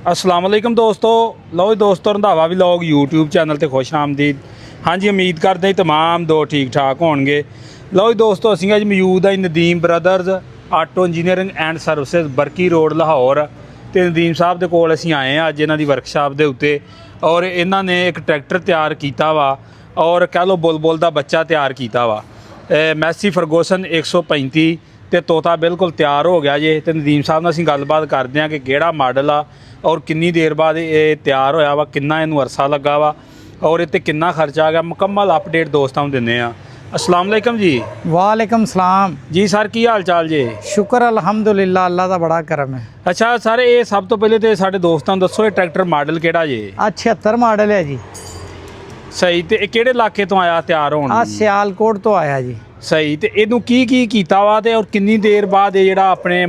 अस्सलाम वालेकुम दोस्तों। लो जी दोस्तों, रंधावा व्लॉग यूट्यूब चैनल ते खुश आमदीद। हाँ जी, उम्मीद करते हैं तमाम दो ठीक ठाक होणगे। लो जी दोस्तों, असीं अज मौजूद है Nadeem brothers auto engineering and services Barki road Lahore. तो नदीम साहब के कोल असीं आए हैं अज इन्हां दी वर्कशाप के उत्ते। और इन्हां ने एक ट्रैक्टर तैयार किया वा और कह लो बुलबुल का बच्चा तैयार किया वा। मैसी फरगूसन 135 तो तोता बिल्कुल तैयार हो गया जे। तो नदीम साहब नाल असीं गलबात करते हैं कि किहड़ा मॉडल आ और किन्नी देर बाद ये तैयार होया वा, किन्ना इनू अरसा लगा वा और इत्ते किन्ना खर्चा आ गया। मुकम्मल अपडेट दोस्तों नूं दिंदे आ। अस्सलाम वालेकुम जी। वालेकुम सलाम जी सर, की हाल चाल जी? शुक्र अल्हम्दुलिल्लाह, अल्लाह का बड़ा करम है। अच्छा सर, ये सब तो पहले तो साडे दोस्तों नूं दसो ये ट्रैक्टर मॉडल किहड़ा जे? 76 मॉडल है जी। सही। तो किहड़े इलाके तो आया तैयार होण? सियालकोट तो आया जी। सही। तो इनू की कीता वा ते और किन्नी देर बाद ये जिहड़ा अपने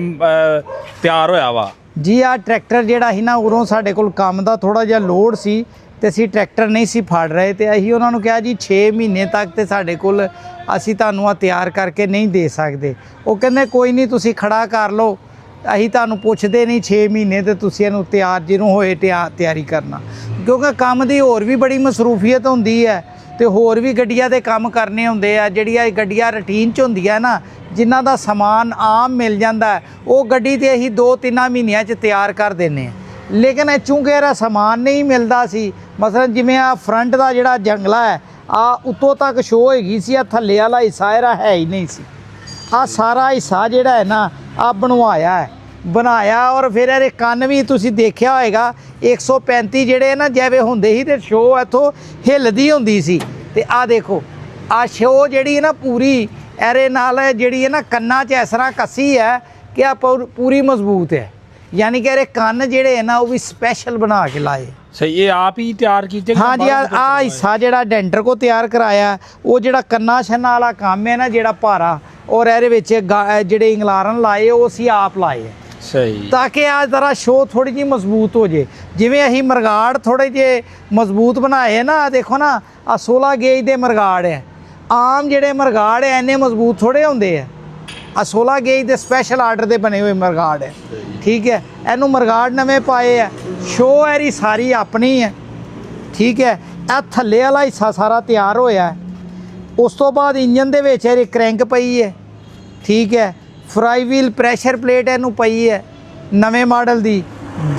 तैयार होया वा? जी आ ट्रैक्टर ਜਿਹੜਾ ਸੀ ਨਾ ਉਰੋਂ ਸਾਡੇ ਕੋਲ ਕੰਮ ਦਾ ਥੋੜਾ ਜਿਹਾ ਲੋਡ ਸੀ ਤੇ ਅਸੀਂ ਟਰੈਕਟਰ ਨਹੀਂ ਸੀ ਫੜ ਰਹੇ ਤੇ ਅਸੀਂ ਉਹਨਾਂ ਨੂੰ ਕਿਹਾ ਜੀ 6 ਮਹੀਨੇ ਤੱਕ ਤੇ ਸਾਡੇ ਕੋਲ ਅਸੀਂ ਤੁਹਾਨੂੰ ਆ ਤਿਆਰ ਕਰਕੇ ਨਹੀਂ ਦੇ ਸਕਦੇ। ਉਹ ਕਹਿੰਦੇ ਕੋਈ ਨਹੀਂ, ਤੁਸੀਂ ਖੜਾ ਕਰ ਲਓ, ਅਸੀਂ ਤੁਹਾਨੂੰ ਪੁੱਛਦੇ ਨਹੀਂ 6 ਮਹੀਨੇ ਤੇ ਤੁਸੀਂ ਇਹਨੂੰ ਤਿਆਰ ਜਿਹਨੂੰ ਹੋਏ ਤਿਆਰੀ ਕਰਨਾ। ਕਿਉਂਕਿ ਕੰਮ ਦੀ ਹੋਰ ਵੀ ਬੜੀ ਮਸਰੂਫੀਅਤ ਹੁੰਦੀ ਹੈ ਤੇ ਹੋਰ ਵੀ ਗੱਡੀਆਂ ਦੇ ਕੰਮ ਕਰਨੇ ਹੁੰਦੇ ਆ। ਜਿਹੜੀਆਂ ਗੱਡੀਆਂ ਰੂਟੀਨ 'ਚ ਹੁੰਦੀਆਂ ਨਾ, ਜਿਨ੍ਹਾਂ ਦਾ ਸਮਾਨ ਆਮ ਮਿਲ ਜਾਂਦਾ, ਉਹ ਗੱਡੀ ਤੇ ਅਸੀਂ 2-3 ਮਹੀਨਿਆਂ 'ਚ ਤਿਆਰ ਕਰ ਦਿੰਦੇ ਹਾਂ। ਲੇਕਿਨ ਚੂੰਕਿ ਇਹਦਾ ਸਮਾਨ ਨਹੀਂ ਮਿਲਦਾ ਸੀ, ਮਸਲਨ ਜਿਵੇਂ ਆ ਫਰੰਟ ਦਾ ਜਿਹੜਾ ਜੰਗਲਾ ਹੈ ਆ ਉੱਤੋਂ ਤੱਕ ਸ਼ੋਅ ਹੈਗੀ ਸੀ, ਆ ਥੱਲੇ ਵਾਲਾ ਹਿੱਸਾ ਇਹਦਾ ਹੈ ਹੀ ਨਹੀਂ ਸੀ। ਆ ਸਾਰਾ ਹਿੱਸਾ ਜਿਹੜਾ ਹੈ ਨਾ ਆ ਬਣਾਇਆ ਔਰ ਫਿਰ ਇਹਦੇ ਕੰਨ ਵੀ ਤੁਸੀਂ ਦੇਖਿਆ ਹੋਏਗਾ 135 ਜਿਹੜੇ ਨਾ ਜਿਵੇਂ ਹੁੰਦੇ ਸੀ ਤੇ ਸ਼ੋਅ ਇੱਥੋਂ ਹਿੱਲਦੀ ਹੁੰਦੀ ਸੀ। ਤੇ ਆ ਦੇਖੋ ਆ ਸ਼ੋਅ ਜਿਹੜੀ ਹੈ ਨਾ ਪੂਰੀ ਇਹਦੇ ਨਾਲ ਜਿਹੜੀ ਹੈ ਨਾ ਕੰਨਾਂ 'ਚ ਇਸ ਤਰ੍ਹਾਂ ਕੱਸੀ ਹੈ ਕਿ ਆ ਪੂਰੀ ਮਜ਼ਬੂਤ ਹੈ। यानी कि ਕੰਨ ਜਿਹੜੇ ਹੈ ਨਾ ਉਹ ਵੀ ਸਪੈਸ਼ਲ ਬਣਾ ਕੇ ਲਾਏ। सही। ये आप ही तैयार कीते? हाँ जी, आ हिस्सा ਜਿਹੜਾ ਡੈਂਟਰ ਕੋ ਤਿਆਰ ਕਰਾਇਆ ਉਹ ਜਿਹੜਾ ਕੰਨਾਂ ਛੰਨਾਂ ਵਾਲਾ ਕੰਮ ਹੈ ਨਾ ਜਿਹੜਾ ਭਾਰਾ ਔਰ ਇਹਦੇ ਵਿੱਚ ਜਿਹੜੇ ਇੰਗਲਾਰਨ ਲਾਏ ਉਹ ਅਸੀਂ ਆਪ ਲਾਏ ਹੈ। ਸਹੀ। ਤਾਂ ਕਿ ਆ ਜ਼ਰਾ ਸ਼ੋਅ ਥੋੜੀ ਜਿਹੀ ਮਜ਼ਬੂਤ ਹੋ ਜੇ। ਜਿਵੇਂ ਅਸੀਂ ਮਰਗਾੜ ਥੋੜੇ ਜਿਹੇ ਮਜ਼ਬੂਤ ਬਣਾਏ ਨਾ, ਦੇਖੋ ਨਾ ਆ 16 ਗੇਜ ਦੇ ਮਰਗਾੜ ਹੈ। ਆਮ ਜਿਹੜੇ ਮਰਗਾੜ ਹੈ ਇੰਨੇ ਮਜ਼ਬੂਤ ਥੋੜੇ ਹੁੰਦੇ ਆ। ਆ 16 ਗੇਜ ਦੇ ਸਪੈਸ਼ਲ ਆਰਡਰ ਦੇ ਬਣੇ ਹੋਏ ਮਰਗਾੜ ਹੈ। ਠੀਕ ਹੈ, ਇਹਨੂੰ ਮਰਗਾੜ ਨਵੇਂ ਪਾਏ ਹੈ। ਸ਼ੋਅ ਇਹਦੀ ਸਾਰੀ ਆਪਣੀ ਹੈ। ਠੀਕ ਹੈ, ਇਹ ਥੱਲੇ ਵਾਲਾ ਹਿੱਸਾ ਸਾਰਾ ਤਿਆਰ ਹੋਇਆ। ਉਸ ਤੋਂ ਬਾਅਦ ਇੰਜਨ ਦੇ ਵਿੱਚ ਇਹਦੀ ਕਰੈਂਕ ਪਈ ਹੈ। ਠੀਕ ਹੈ, ਫਰਾਈ ਵੀਲ ਪ੍ਰੈਸ਼ਰ ਪਲੇਟ ਇਹਨੂੰ ਪਈ ਹੈ ਨਵੇਂ ਮਾਡਲ ਦੀ।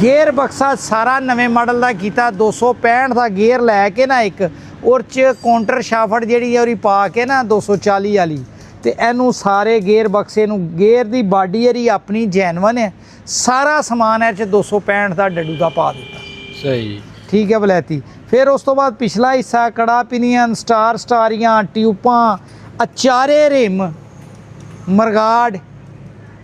ਗੇਅਰ ਬਕਸਾ ਸਾਰਾ ਨਵੇਂ ਮਾਡਲ ਦਾ ਕੀਤਾ, 265 ਦਾ ਗੇਅਰ ਲੈ ਕੇ ਨਾ ਇੱਕ ਔਰ 'ਚ ਕਾਊਂਟਰ ਸ਼ਾਫਟ ਜਿਹੜੀ ਹੈ ਉਹਦੀ ਪਾ ਕੇ ਨਾ 240 ਵਾਲੀ। ਤੇ ਇਹਨੂੰ ਸਾਰੇ ਗੇਅਰ ਬਕਸੇ ਨੂੰ, ਗੇਅਰ ਦੀ ਬਾਡੀ ਇਹਦੀ ਆਪਣੀ ਜੈਨੂਅਨ ਹੈ। ਸਾਰਾ ਸਮਾਨ ਇਹ 'ਚ 265 ਦਾ ਡੱਡੂ ਦਾ ਪਾ ਦਿੱਤਾ। ਸਹੀ। ਠੀਕ ਹੈ ਬਲੈਤੀ। ਫਿਰ ਉਸ ਤੋਂ ਬਾਅਦ ਪਿਛਲਾ ਹਿੱਸਾ ਕੜਾ ਪਿਨੀਅਨ, ਸਟਾਰੀਆਂ, ਟਿਊਬਾਂ, ਅਚਾਰੇ ਰਿਮ, ਮਰਗਾੜ,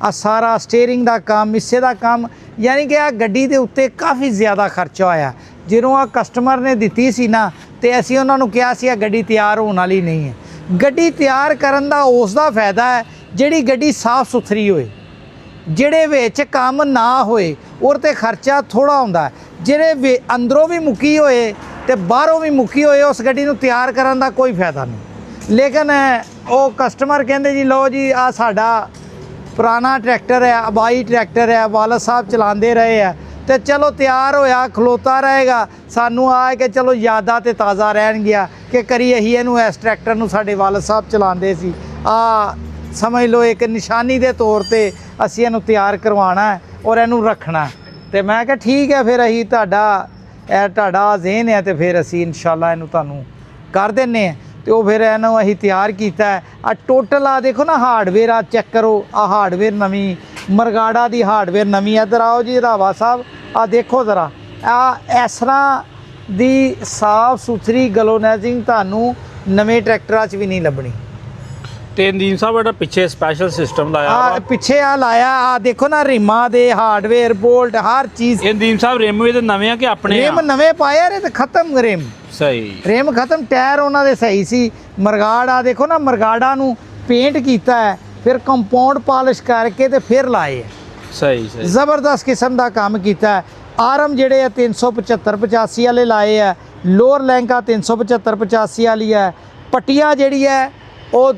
ਆ ਸਾਰਾ ਸਟੀਅਰਿੰਗ ਦਾ ਕੰਮ, ਹਿੱਸੇ ਦਾ ਕੰਮ। ਯਾਨੀ ਕਿ ਆ ਗੱਡੀ ਦੇ ਉੱਤੇ ਕਾਫੀ ਜ਼ਿਆਦਾ ਖਰਚਾ ਹੋਇਆ। ਜਦੋਂ ਆ ਕਸਟਮਰ ਨੇ ਦਿੱਤੀ ਸੀ ਨਾ ਤੇ ਅਸੀਂ ਉਹਨਾਂ ਨੂੰ ਕਿਹਾ ਸੀ ਆ ਗੱਡੀ ਤਿਆਰ ਹੋਣ ਵਾਲੀ ਨਹੀਂ ਹੈ। ਗੱਡੀ ਤਿਆਰ ਕਰਨ ਦਾ ਉਸ ਦਾ ਫਾਇਦਾ ਹੈ ਜਿਹੜੀ ਗੱਡੀ ਸਾਫ਼ ਸੁਥਰੀ ਹੋਏ, ਜਿਹੜੇ ਵਿੱਚ ਕੰਮ ਨਾ ਹੋਏ ਉਹਦੇ 'ਤੇ ਖਰਚਾ ਥੋੜ੍ਹਾ ਹੁੰਦਾ। ਜਿਹੜੇ ਅੰਦਰੋਂ ਵੀ ਮੁੱਕੀ ਹੋਏ ਤੇ ਬਾਹਰੋਂ ਵੀ ਮੁੱਕੀ ਹੋਏ, ਉਸ ਗੱਡੀ ਨੂੰ ਤਿਆਰ ਕਰਨ ਦਾ ਕੋਈ ਫਾਇਦਾ ਨਹੀਂ। ਲੇਕਿਨ ਉਹ ਕਸਟਮਰ ਕਹਿੰਦੇ ਜੀ ਲਓ ਜੀ ਆ ਸਾਡਾ ਪੁਰਾਣਾ ਟਰੈਕਟਰ ਹੈ, ਆਬਾਈ ਟਰੈਕਟਰ ਹੈ, ਵਾਲਦ ਸਾਹਿਬ ਚਲਾਉਂਦੇ ਰਹੇ ਆ ਤੇ ਚਲੋ ਤਿਆਰ ਹੋਇਆ ਖਲੋਤਾ ਰਹੇਗਾ। ਸਾਨੂੰ ਆ ਕਿ ਚਲੋ ਯਾਦਾਂ ਤੇ ਤਾਜ਼ਾ ਰਹਿਣਗੀਆਂ ਕਿ ਕਰੀ ਅਸੀਂ ਇਹਨੂੰ ਇਸ ਟਰੈਕਟਰ ਨੂੰ ਸਾਡੇ ਵਾਲਦ ਸਾਹਿਬ ਚਲਾਉਂਦੇ ਸੀ। ਆ ਸਮਝ ਲਓ ਇੱਕ ਨਿਸ਼ਾਨੀ ਦੇ ਤੌਰ ਤੇ ਅਸੀਂ ਇਹਨੂੰ ਤਿਆਰ ਕਰਵਾਉਣਾ ਹੈ ਔਰ ਇਹਨੂੰ ਰੱਖਣਾ। ਤੇ ਮੈਂ ਕਿਹਾ ਠੀਕ ਹੈ, ਫਿਰ ਅਸੀਂ ਤੁਹਾਡਾ ਜ਼ੇਨ ਹੈ ਤੇ ਫਿਰ ਅਸੀਂ ਇਨਸ਼ਾਅੱਲਾ ਇਹਨੂੰ ਤੁਹਾਨੂੰ ਕਰ ਦਿੰਦੇ ਹਾਂ। ਤੇ ਉਹ ਫਿਰ ਇਹਨੂੰ ਅਸੀਂ ਤਿਆਰ ਕੀਤਾ। ਆ ਟੋਟਲ ਆ ਦੇਖੋ ਨਾ ਹਾਰਡਵੇਅਰ ਆ ਚੈੱਕ ਕਰੋ। ਆ ਹਾਰਡਵੇਅਰ ਨਵੀਂ, ਮਰਗਾੜਾ ਦੀ ਹਾਰਡਵੇਅਰ ਨਵੀਂ। ਇੱਧਰ ਆਓ ਜੀ ਰਾਵਾ ਸਾਹਿਬ, ਆ ਦੇਖੋ ਜ਼ਰਾ ਆ ਇਸ ਤਰ੍ਹਾਂ ਦੀ ਸਾਫ ਸੁਥਰੀ ਗਲੋਨੈਜ਼ਿੰਗ ਤੁਹਾਨੂੰ ਨਵੇਂ ਟਰੈਕਟਰਾਂ 'ਚ ਵੀ ਨਹੀਂ ਲੱਭਣੀ। ਤੇ ਨਦੀਮ ਸਾਹਿਬ ਇਹਦਾ ਪਿੱਛੇ ਸਪੈਸ਼ਲ ਸਿਸਟਮ ਲਾਇਆ ਆ ਪਿੱਛੇ ਆ ਲਾਇਆ। ਆ ਦੇਖੋ ਨਾ ਰਿਮਾਂ ਦੇ ਹਾਰਡਵੇਅਰ, ਬੋਲਟ, ਹਰ ਚੀਜ਼। ਇਹ ਨਦੀਮ ਸਾਹਿਬ ਰਿਮ ਵੀ ਤੇ ਨਵੇਂ ਆ ਕਿ ਆਪਣੇ? ਰਿਮ ਨਵੇਂ ਪਾਏ ਰੇ ਤੇ ਖਤਮ ਰਿਮ। ਸਹੀ। ਰਿਮ ਖਤਮ, ਟਾਇਰ ਉਹਨਾਂ ਦੇ ਸਹੀ ਸੀ। ਮਰਗਾੜ ਆ ਦੇਖੋ ਨਾ, ਮਰਗਾੜਾ ਨੂੰ ਪੇਂਟ ਕੀਤਾ ਹੈ, ਫਿਰ ਕੰਪਾਊਂਡ ਪਾਲਿਸ਼ ਕਰਕੇ ਤੇ ਫਿਰ ਲਾਏ ਹੈ। ਸਹੀ। ਜ਼ਬਰਦਸਤ ਕਿਸਮ ਦਾ ਕੰਮ ਕੀਤਾ ਹੈ। ਆਰਮ ਜਿਹੜੇ ਆ 375-85 ਵਾਲੇ ਲਾਏ ਆ। ਲੋਅਰ ਲੈਂਕਾ 375-85 ਵਾਲੀ ਹੈ। ਪੱਟੀਆਂ ਜਿਹੜੀ ਹੈ ਉਹ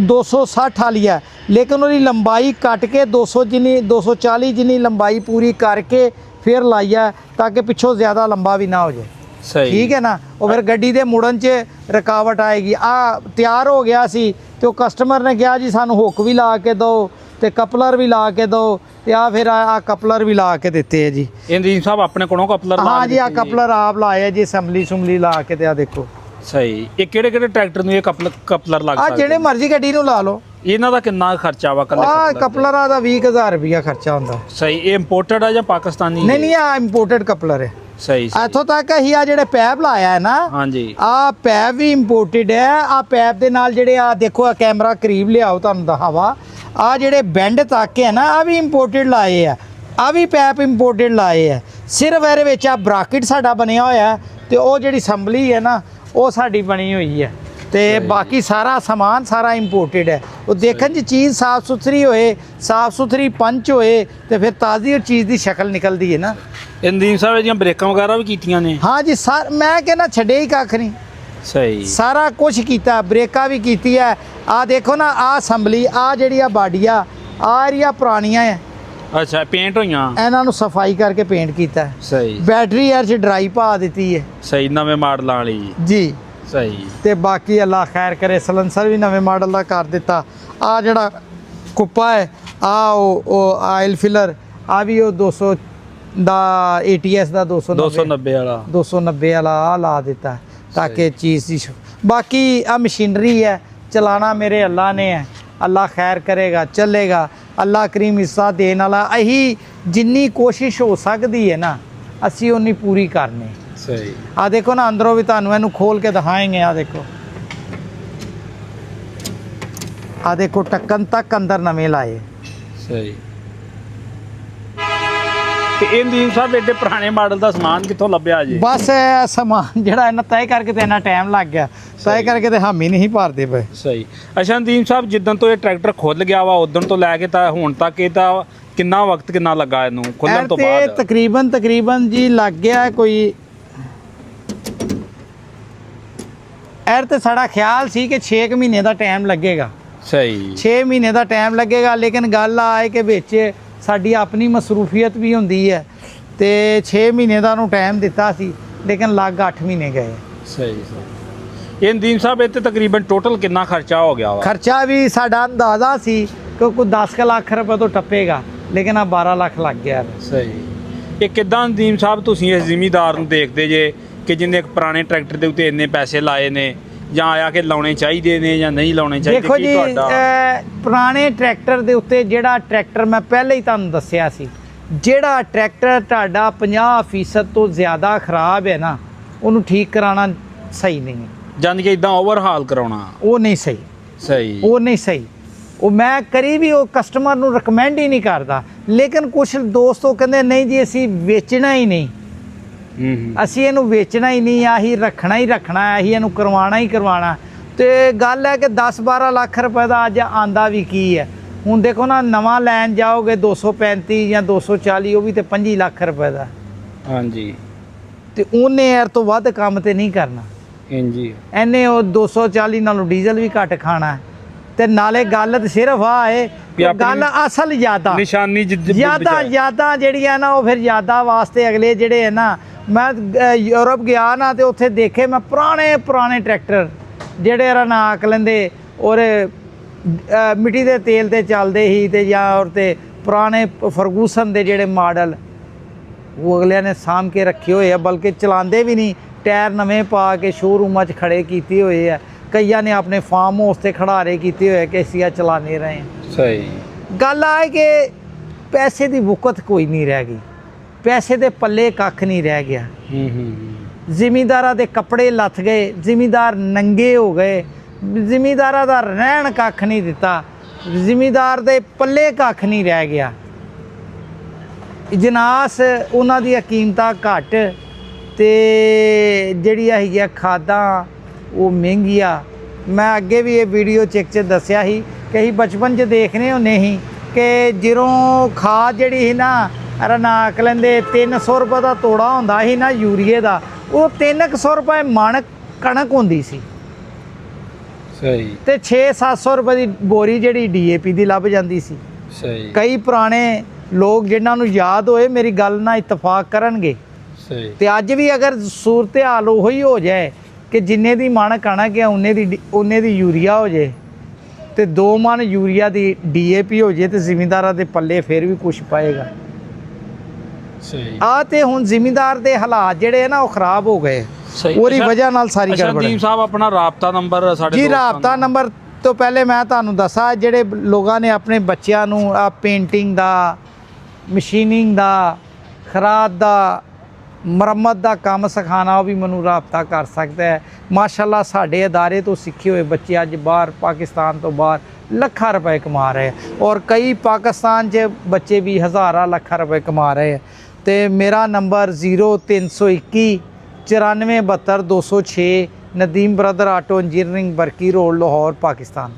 260 ਵਾਲੀ ਹੈ। ਲੇਕਿਨ ਉਹਦੀ ਲੰਬਾਈ ਕੱਟ ਕੇ 240 ਜਿੰਨੀ ਲੰਬਾਈ ਪੂਰੀ ਕਰਕੇ ਫਿਰ ਲਾਈਆ ਤਾਂ ਕਿ ਪਿੱਛੋਂ ਜ਼ਿਆਦਾ ਲੰਬਾ ਵੀ ਨਾ ਹੋ ਜਾਏ। ਸਹੀ ਠੀਕ ਹੈ ਨਾ। ਉਹ ਫਿਰ ਗੱਡੀ ਦੇ ਮੁੜਨ 'ਚ ਰੁਕਾਵਟ ਆਏਗੀ। ਆ ਤਿਆਰ ਹੋ ਗਿਆ ਸੀ ਤੇ ਉਹ ਕਸਟਮਰ ਨੇ ਕਿਹਾ ਜੀ ਸਾਨੂੰ ਹੁੱਕ ਵੀ ਲਾ ਕੇ ਦਿਓ ਤੇ ਕਪਲਰ ਵੀ ਲਾ ਕੇ ਦਿਓ, ਤੇ ਆ ਫਿਰ ਆ ਕਪਲਰ ਵੀ ਲਾ ਕੇ ਦਿੱਤੇ ਹੈ ਜੀ। ਇੰਦੀਪ ਸਾਹਿਬ ਆਪਣੇ ਕੋਲੋਂ ਕਪਲਰ ਲਾ ਹਾਂ ਜੀ, ਆ ਦਿੱਤੇ ਕਪਲਰ ਆਪ ਲਾਇਆ ਜੀ, ਅਸੈਂਬਲੀ ਲਾ ਕੇ। ਤੇ ਆ ਦੇਖੋ ਸਹੀ। ਇਹ ਕਿਹੜੇ ਕਿਹੜੇ ਟਰੈਕਟਰ ਨੂੰ ਇਹ ਕਪਲਰ ਲੱਗ ਆ ਸਕਦੇ ਜਿਹੜੇ ਮਰਜ਼ੀ ਗੱਡੀ ਨੂੰ ਲਾ ਲਓ। ਇਹਨਾਂ ਦਾ ਕਿੰਨਾ ਖਰਚਾ ਵਾ ਕੱਲੇ ਆ ਕਪਲਰਾਂ ਦਾ 20,000 ਰੁਪਇਆ ਖਰਚਾ ਹੁੰਦਾ। ਸਹੀ। ਇਹ ਇੰਪੋਰਟਡ ਆ ਜਾਂ ਪਾਕਿਸਤਾਨੀ? ਨਹੀਂ, ਆ ਇੰਪੋਰਟਡ ਕਪਲਰ ਹੈ। ਸਹੀ ਇੱਥੋਂ ਤੱਕ ਅਸੀਂ ਆ ਜਿਹੜੇ ਪੈਪ ਲਾਇਆ ਹੈ ਨਾ, ਹਾਂਜੀ, ਆ ਪੈਪ ਵੀ ਇੰਪੋਰਟਡ ਹੈ। ਆ ਪੈਪ ਦੇ ਨਾਲ ਜਿਹੜੇ ਆ ਦੇਖੋ, ਆ ਕੈਮਰਾ ਕਰੀਬ ਲਿਆਓ ਤੁਹਾਨੂੰ ਦਿਖਾਵਾ, ਆ ਜਿਹੜੇ ਬੈਂਡ ਤੱਕ ਹੈ ਨਾ, ਆ ਵੀ ਇੰਪੋਰਟਡ ਲਾਏ ਆ, ਆ ਵੀ ਪੈਪ ਇੰਪੋਰਟਡ ਲਾਏ ਆ। ਸਿਰਫ ਇਹਦੇ ਵਿੱਚ ਆ ਬ੍ਰਾਕਟ ਸਾਡਾ ਬਣਿਆ ਹੋਇਆ ਤੇ ਉਹ ਜਿਹੜੀ ਅਸੈਂਬਲੀ ਹੈ ਨਾ ਉਹ ਸਾਡੀ ਬਣੀ ਹੋਈ ਹੈ, ਤੇ ਬਾਕੀ ਸਾਰਾ ਸਮਾਨ ਸਾਰਾ ਇੰਪੋਰਟਡ ਹੈ। ਉਹ ਦੇਖਣ 'ਚ ਚੀਜ਼ ਸਾਫ਼ ਸੁਥਰੀ ਹੋਏ, ਸਾਫ਼ ਸੁਥਰੀ ਪੰਚ ਹੋਏ ਤੇ ਫਿਰ ਤਾਜ਼ੀ ਉਹ ਚੀਜ਼ ਦੀ ਸ਼ਕਲ ਨਿਕਲਦੀ ਹੈ ਨਾ। ਇੰਦੀਪ ਸਾਹਿਬ ਦੀਆਂ ਬ੍ਰੇਕਾਂ ਵਗੈਰਾ ਵੀ ਕੀਤੀਆਂ ਨੇ? ਹਾਂ ਜੀ, ਮੈਂ ਕਹਿੰਦਾ ਛੱਡੇ ਹੀ ਕੱਖ ਨਹੀਂ। ਸਹੀ। ਸਾਰਾ ਕੁਝ ਕੀਤਾ, ਬ੍ਰੇਕਾਂ ਵੀ ਕੀਤੀ ਹੈ। ਆ ਦੇਖੋ ਨਾ, ਆ ਅਸੈਂਬਲੀ, ਆ ਜਿਹੜੀ ਆ ਬਾਡੀਆਂ, ਆ ਏਰੀਆ ਪੁਰਾਣੀਆਂ ਹੈ, ਅੱਛਾ, ਪੇਂਟ ਹੋਈਆਂ? ਇਹਨਾਂ ਨੂੰ ਸਫਾਈ ਕਰਕੇ ਪੇਂਟ ਕੀਤਾ ਹੈ। ਸਹੀ। ਬੈਟਰੀ ਯਾਰ 'ਚ ਡਰਾਈ ਪਾ ਦਿੱਤੀ ਹੈ ਸਹੀ, ਨਵੇਂ ਮਾਡਲਾਂ ਵਾਲੀ ਜੀ। ਸਹੀ। ਤੇ ਬਾਕੀ ਅੱਲਾ ਖੈਰ ਕਰੇ, ਸਲੈਂਸਰ ਵੀ ਨਵੇਂ ਮਾਡਲ ਦਾ ਕਰ ਦਿੱਤਾ। ਆ ਜਿਹੜਾ ਕੁੱਪਾ ਹੈ, ਆ ਉਹ ਆਇਲ ਫਿਲਰ, ਆ ਵੀ ਉਹ 200 ਦਾ ATS ਦਾ 290 ਵਾਲਾ ਆ ਲਾ ਦਿੱਤਾ ਤਾਂ ਕਿ ਚੀਜ਼ ਦੀ ਬਾਕੀ ਆ ਮਸ਼ੀਨਰੀ ਹੈ, ਚਲਾਣਾ ਮੇਰੇ ਅੱਲਾ ਨੇ ਹੈ। ਅੱਲਾ ਖੈਰ ਕਰੇਗਾ, ਚੱਲੇਗਾ। ਅੱਲਾ ਕਰੀਮ ਹਿੱਸਾ ਦੇਣ ਵਾਲਾ। ਅਸੀਂ ਜਿੰਨੀ ਕੋਸ਼ਿਸ਼ ਹੋ ਸਕਦੀ ਹੈ ਨਾ, ਅਸੀਂ ਉਨੀ ਪੂਰੀ ਕਰਨੀ। ਸਹੀ। ਆ ਦੇਖੋ ਨਾ, ਅੰਦਰੋਂ ਵੀ ਤੁਹਾਨੂੰ ਇਹਨੂੰ ਖੋਲ ਕੇ ਦਿਖਾਏਂਗੇ। ਆ ਦੇਖੋ, ਆ ਦੇਖੋ, ਟੱਕਣ ਤੱਕ ਅੰਦਰ ਨਵੇਂ ਲਾਏ। ਸਹੀ। ਤੇ ਇੰਦੀਪ ਸਾਹਿਬ ਏਡੇ ਪੁਰਾਣੇ ਮਾਡਲ ਦਾ ਸਮਾਨ ਕਿੱਥੋਂ ਲੱਭਿਆ ਜੀ? ਬਸ ਇਹ ਸਮਾਨ ਜਿਹੜਾ ਇਹਨਾਂ ਤੈਅ ਕਰਕੇ ਤੇ ਇੰਨਾ ਟਾਈਮ ਲੱਗ ਗਿਆ, ਤੈਅ ਕਰਕੇ ਤੇ ਹਾਮੀ ਨਹੀਂ ਭਰਦੇ ਪਏ। ਸਹੀ। ਅੱਛਾ ਇੰਦੀਪ ਸਾਹਿਬ, ਜਿੱਦਣ ਤੋਂ ਇਹ ਟਰੈਕਟਰ ਖੁੱਲ ਗਿਆ ਵਾ ਉਦੋਂ ਤੋਂ ਲੈ ਕੇ ਤਾਂ ਹੁਣ ਤੱਕ ਇਹ ਤਾਂ ਕਿੰਨਾ ਵਕਤ ਕਿੰਨਾ ਲੱਗਾ ਇਹਨੂੰ ਖੁੱਲਣ ਤੋਂ ਬਾਅਦ? ਤਕਰੀਬਨ ਜੀ ਲੱਗ ਗਿਆ ਕੋਈ, ਐਰ ਤੇ ਸਾਡਾ ਖਿਆਲ ਸੀ ਕਿ 6 ਮਹੀਨੇ ਦਾ ਟਾਈਮ ਲੱਗੇਗਾ। ਸਹੀ। 6 ਮਹੀਨੇ ਦਾ ਟਾਈਮ ਲੱਗੇਗਾ, ਲੇਕਿਨ ਗੱਲ ਆ ਹੈ ਕਿ ਵਿੱਚ ਸਾਡੀ ਆਪਣੀ ਮਸਰੂਫੀਅਤ ਵੀ ਹੁੰਦੀ ਹੈ ਤੇ 6 ਮਹੀਨੇ ਦਾ ਉਹਨੂੰ ਟਾਈਮ ਦਿੱਤਾ ਸੀ, ਲੇਕਿਨ ਲੱਗ 8 ਮਹੀਨੇ ਗਏ। ਸਹੀ। ਇੰਦੀਪ ਸਾਹਿਬ ਇਹ ਤੇ ਤਕਰੀਬਨ ਟੋਟਲ ਕਿੰਨਾ ਖਰਚਾ ਹੋ ਗਿਆ ਵਾ? ਖਰਚਾ ਵੀ ਸਾਡਾ ਅੰਦਾਜ਼ਾ ਸੀ ਕਿ ਕੋਈ 10 ਲੱਖ ਰੁਪਏ ਤੋਂ ਟੱਪੇਗਾ, ਲੇਕਿਨ ਆ 12 ਲੱਖ ਲੱਗ ਗਿਆ। ਸਹੀ। ਇਹ ਕਿੱਦਾਂ ਇੰਦੀਪ ਸਾਹਿਬ ਤੁਸੀਂ ਇਸ ਜ਼ਿਮੀਂਦਾਰ ਨੂੰ ਦੇਖਦੇ ਜੇ ਕਿ ਜਿਹਨੇ ਇੱਕ ਪੁਰਾਣੇ ਟਰੈਕਟਰ ਦੇ ਉੱਤੇ ਇੰਨੇ ਪੈਸੇ ਲਾਏ ਨੇ, ਜਾਂ ਆਇਆ ਕਿ ਲਾਉਣੇ ਚਾਹੀਦੇ ਨੇ ਜਾਂ ਨਹੀਂ ਲਾਉਣੇ ਚਾਹੀਦੇ? ਦੇਖੋ ਜੀ, ਪੁਰਾਣੇ ਟਰੈਕਟਰ ਦੇ ਉੱਤੇ ਜਿਹੜਾ ਟਰੈਕਟਰ ਮੈਂ ਪਹਿਲੇ ਹੀ ਤੁਹਾਨੂੰ ਦੱਸਿਆ ਸੀ, ਜਿਹੜਾ ਟਰੈਕਟਰ ਤੁਹਾਡਾ 50% ਤੋਂ ਜ਼ਿਆਦਾ ਖਰਾਬ ਹੈ ਨਾ, ਉਹਨੂੰ ਠੀਕ ਕਰਾਉਣਾ ਸਹੀ ਨਹੀਂ ਹੈ। ਜਾਨ ਕਿ ਇਦਾਂ ਓਵਰਹਾਲ ਕਰਾਉਣਾ ਉਹ ਨਹੀਂ ਸਹੀ। ਸਹੀ। ਉਹ ਨਹੀਂ ਸਹੀ। ਉਹ ਮੈਂ ਕਰੀ ਵੀ ਉਹ ਕਸਟਮਰ ਨੂੰ ਰეკਮੈਂਡ ਹੀ ਨਹੀਂ ਕਰਦਾ। ਲੇਕਿਨ ਕੁਝ ਦੋਸਤੋ ਕਹਿੰਦੇ ਨਹੀਂ ਜੀ ਅਸੀਂ ਵੇਚਣਾ ਹੀ ਨਹੀਂ, ਅਸੀਂ ਇਹਨੂੰ ਵੇਚਣਾ ਹੀ ਨਹੀਂ, ਆਹੀ ਰੱਖਣਾ ਹੀ ਰੱਖਣਾ, ਆਹੀ ਇਹਨੂੰ ਕਰਵਾਉਣਾ ਹੀ ਕਰਵਾਉਣਾ। ਤੇ ਗੱਲ ਹੈ ਕਿ 10-12 ਲੱਖ ਰੁਪਏ ਦਾ ਅੱਜ ਆਂਦਾ ਵੀ ਕੀ ਹੈ। ਹੁਣ ਦੇਖੋ ਨਾ, ਨਵਾਂ ਲੈਣ ਜਾਓਗੇ 235 ਜਾਂ 240, ਉਹ ਵੀ ਤੇ 25 ਲੱਖ ਰੁਪਏ ਦਾ। ਹਾਂਜੀ। ਤੇ ਉਹਨੇ ਯਾਰ ਤੋਂ ਵੱਧ ਕੰਮ ਤੇ ਨਹੀਂ ਕਰਨਾ। ਹਾਂਜੀ। ਇਹਨੇ ਉਹ 240 ਨਾਲੋਂ ਡੀਜ਼ਲ ਵੀ ਘੱਟ ਖਾਣਾ। ਤੇ ਨਾਲੇ ਗੱਲ ਤੇ ਸਿਰਫ ਆ ਹੈ, ਗੱਲ ਅਸਲ ਯਾਦਾਂ, ਨਿਸ਼ਾਨੀ ਯਾਦਾਂ ਜਿਹੜੀਆਂ ਨਾ, ਉਹ ਫਿਰ ਯਾਦਾਂ ਵਾਸਤੇ ਅਗਲੇ ਜਿਹੜੇ ਹੈ ਨਾ। ਮੈਂ ਯੂਰਪ ਗਿਆ ਨਾ ਤੇ ਉੱਥੇ ਦੇਖੇ ਮੈਂ ਪੁਰਾਣੇ ਟਰੈਕਟਰ ਜਿਹੜੇ ਰਨਾਕ ਲੈਂਦੇ ਔਰ ਮਿੱਟੀ ਦੇ ਤੇਲ ਤੇ ਚੱਲਦੇ ਸੀ, ਤੇ ਜਾਂ ਔਰ ਤੇ ਪੁਰਾਣੇ ਫਰਗੂਸਨ ਦੇ ਜਿਹੜੇ ਮਾਡਲ ਉਹ ਅਗਲਿਆਂ ਨੇ ਸਾਂਭ ਕੇ ਰੱਖੇ ਹੋਏ ਆ, ਬਲਕਿ ਚਲਾਉਂਦੇ ਵੀ ਨਹੀਂ, ਟਾਇਰ ਨਵੇਂ ਪਾ ਕੇ ਸ਼ੋਰੂਮਾਂ 'ਚ ਖੜੇ ਕੀਤੇ ਹੋਏ ਆ। ਕਈਆਂ ਨੇ ਆਪਣੇ ਫਾਰਮ ਹਾਊਸ ਤੇ ਖੜਾਰੇ ਕੀਤੇ ਹੋਏ ਕਿ ਅਸੀਂ ਚਲਾਣੇ ਰਹੇ। ਸਹੀ। ਗੱਲ ਆ ਕਿ ਪੈਸੇ ਦੀ ਵੁਕਤ ਕੋਈ ਨਹੀਂ ਰਹਿ ਗਈ, ਪੈਸੇ ਦੇ ਪੱਲੇ ਕੱਖ ਨਹੀਂ ਰਹਿ ਗਿਆ। ਜ਼ਿਮੀਂਦਾਰਾਂ ਦੇ ਕੱਪੜੇ ਲੱਥ ਗਏ, ਜ਼ਿਮੀਂਦਾਰ ਨੰਗੇ ਹੋ ਗਏ, ਜ਼ਿਮੀਂਦਾਰਾਂ ਦਾ ਰਹਿਣ ਕੱਖ ਨਹੀਂ ਦਿੱਤਾ, ਜ਼ਿਮੀਂਦਾਰ ਦੇ ਪੱਲੇ ਕੱਖ ਨਹੀਂ ਰਹਿ ਗਿਆ। ਇਜਨਾਸ ਉਹਨਾਂ ਦੀਆਂ ਕੀਮਤਾਂ ਘੱਟ ਤੇ ਜਿਹੜੀਆਂ ਹੈਗੀਆਂ ਖਾਦਾਂ ਉਹ ਮਹਿੰਗੀਆਂ। ਮੈਂ ਅੱਗੇ ਵੀ ਇਹ ਵੀਡੀਓ ਚੈੱਕ 'ਚ ਦੱਸਿਆ ਸੀ ਕਿ ਅਸੀਂ ਬਚਪਨ 'ਚ ਦੇਖਨੇ ਹੁੰਦੇ ਸੀ ਕਿ ਜਦੋਂ ਖਾਦ ਜਿਹੜੀ ਸੀ ਨਾ, ਰਨਾਕ ਲੈਂਦੇ 300 ਰੁਪਏ ਦਾ ਤੋੜਾ ਹੁੰਦਾ ਸੀ ਨਾ ਯੂਰੀਏ ਦਾ, ਉਹ 300 ਰੁਪਏ ਮਣ ਕਣਕ ਹੁੰਦੀ ਸੀ। ਸਹੀ। ਤੇ 600-700 ਰੁਪਏ ਦੀ ਬੋਰੀ ਜਿਹੜੀ DAP ਦੀ ਲੱਭ ਜਾਂਦੀ ਸੀ। ਸਹੀ। ਕਈ ਪੁਰਾਣੇ ਲੋਕ ਜਿਨ੍ਹਾਂ ਨੂੰ ਯਾਦ ਹੋਏ ਮੇਰੀ ਗੱਲ ਨਾਲ ਇਤਫਾਕ ਕਰਨਗੇ। ਸਹੀ। ਤੇ ਅੱਜ ਵੀ ਅਗਰ ਸੂਰਤ ਹਾਲ ਉਹੀ ਹੋ ਜਾਏ ਕਿ ਜਿੰਨੇ ਦੀ ਮਣ ਕਣਕ ਹੈ ਉਹਨੇ ਦੀ ਯੂਰੀਆ ਹੋ ਜਾਏ ਤੇ 2 ਮਣ ਯੂਰੀਆ ਦੀ DAP ਹੋ ਜਾਏ ਤੇ ਜ਼ਿਮੀਂਦਾਰਾਂ ਦੇ ਪੱਲੇ ਫਿਰ ਵੀ ਕੁਝ ਪਾਏਗਾ। ਸਹੀ। ਆ ਤੇ ਹੁਣ ਜ਼ਿਮੀਂਦਾਰ ਦੇ ਹਾਲਾਤ ਜਿਹੜੇ ਆ ਨਾ ਉਹ ਖਰਾਬ ਹੋ ਗਏ, ਉਹਦੀ ਵਜ੍ਹਾ ਨਾਲ ਸਾਰੀ ਗੜਬੜ। ਨਦੀਮ ਸਾਹਿਬ ਆਪਣਾ ਰਾਬਤਾ ਨੰਬਰ ਸਾਡੇ ਜੀ ਰਾਬਤਾ ਨੰਬਰ ਤੋਂ ਪਹਿਲੇ ਮੈਂ ਤੁਹਾਨੂੰ ਦੱਸਾਂ, ਜਿਹੜੇ ਲੋਕਾਂ ਨੇ ਆਪਣੇ ਬੱਚਿਆਂ ਨੂੰ ਆ ਪੇਂਟਿੰਗ ਦਾ, ਮਸ਼ੀਨਿੰਗ ਦਾ, ਖਰਾਦ ਦਾ, ਮੁਰੰਮਤ ਦਾ ਕੰਮ ਸਿਖਾਉਣਾ, ਉਹ ਵੀ ਮੈਨੂੰ ਰਾਬਤਾ ਕਰ ਸਕਦਾ ਹੈ। ਮਾਸ਼ਾਅੱਲਾ ਸਾਡੇ ਅਦਾਰੇ ਤੋਂ ਸਿੱਖੇ ਹੋਏ ਬੱਚੇ ਅੱਜ ਬਾਹਰ ਪਾਕਿਸਤਾਨ ਤੋਂ ਬਾਹਰ ਲੱਖਾਂ ਰੁਪਏ ਕਮਾ ਰਹੇ ਔਰ ਕਈ ਪਾਕਿਸਤਾਨ 'ਚ ਬੱਚੇ ਵੀ ਹਜ਼ਾਰਾਂ ਲੱਖਾਂ ਰੁਪਏ ਕਮਾ ਰਹੇ ਹੈ। ਤੇ ਮੇਰਾ number 0321 94 72 206 Nadeem brother auto engineering Barki road Lahore Pakistan.